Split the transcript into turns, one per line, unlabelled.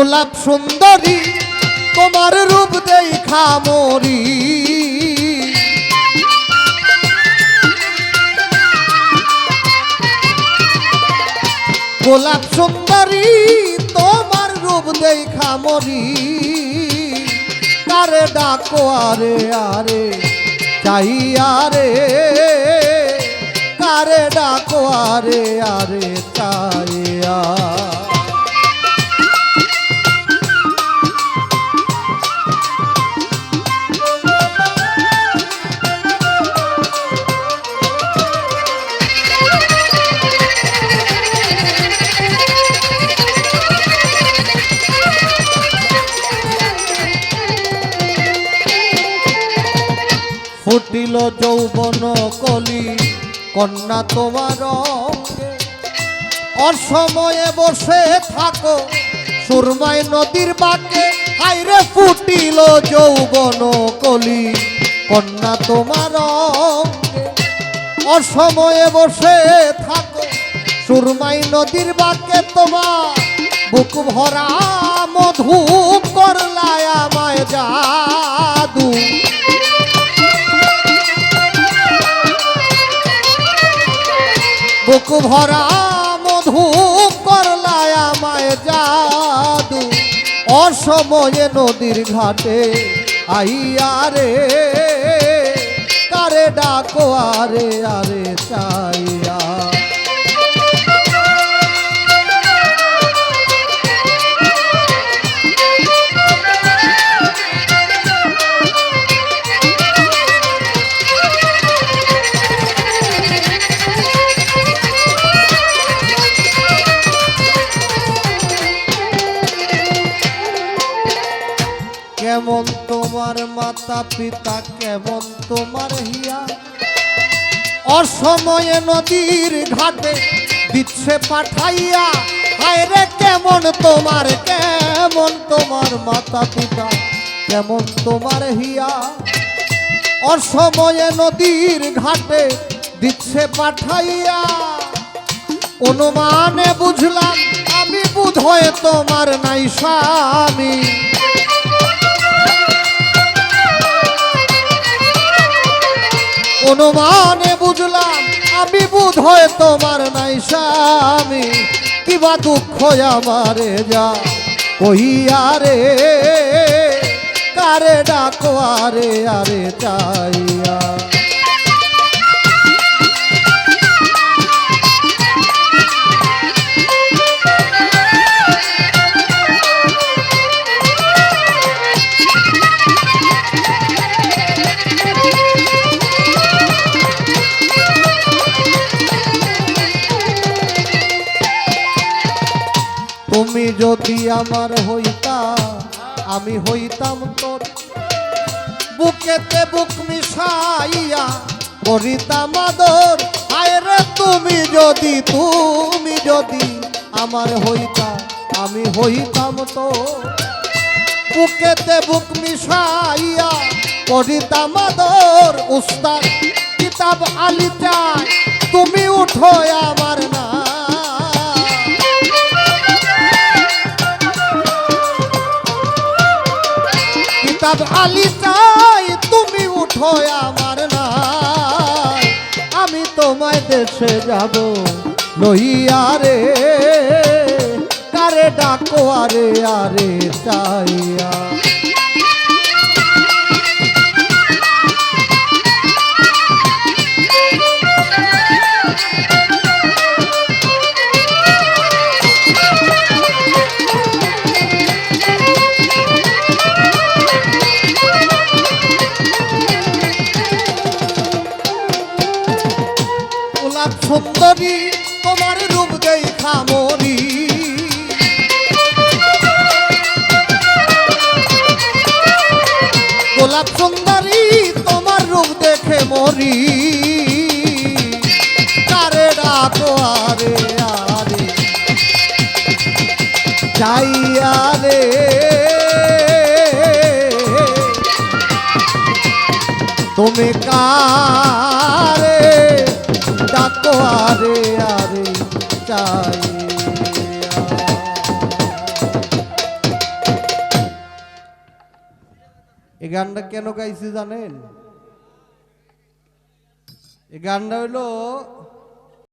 গোলাপ সুন্দরী তোমার রূপ দেখা মরি, গোলাপ সুন্দরী তোমার রূপ দেখা মরি, কারে ডাকো আরে আরে চাইয়া রে, কারে ডাকো আরে আরে চাইয়া। ফুটিল যৌবন কলি কন্যা তোমার অঙ্গে, অসময়ে বসে থাকো সুরমাই নদীর বাঁকে। হায়রে ফুটিল যৌবন কলি কন্যা তোমার অঙ্গে, অসময়ে বসে থাকো সুরমাই নদীর বাঁকে। তোমার বুক ভরা মধু করলায় আমায় জাদু, বুক ভরা মধু করলায় আমায় জাদু। অসময়ে নদীর ঘাটে আইয়া রে, কারে ডাকো আরে আরে চাইয়া। কেমন তোমার মাতা পিতা কেমন তোমার হিয়া, অসময়ে নদীর ঘাটে দিচ্ছে পাঠাইয়া। হায়রে কেমন তোমার মাতা পিতা কেমন তোমার হিয়া, অসময়ে নদীর ঘাটে দিচ্ছে পাঠাইয়া। অনুমানে বুঝলাম আমি বুঝয় তোমার নাই স্বামী, অনুমানে বুঝলাম আমি বোধহয় তোমার নাই স্বামী। কিবা দুঃখ আমারে যা কহিয়া রে, কারে ডাকো আরে আরে চাইয়া। তুমি যদি আমার হইতা আমি হইতাম তোর, বুকেতে বুক মিশাইয়া করিতাম আদর। হায়রে তুমি যদি আমার হইতা আমি হইতাম তোর, বুকেতে বুক মিশাইয়া করিতাম আদর। উস্তাদ কিতাব আলী চাই তুমি উঠো আমার না, কিতাব আলী চাই তুমি উঠো আমার না। আমি তোমায় দেশে যাব লইয়া রে, কারে ডাকো আরে আরে চাইয়া। সুন্দরী তোমার রূপ দেখা মরি, গোলাপ সুন্দরী তোমার রূপ দেখে মরি, কারে ডাকো আরে আরে চাইয়া রে, তুমি কারে ডাকো আরে আরে চাই। এই গানটা কেন গাইছি জানেন? এই গানটা হইলো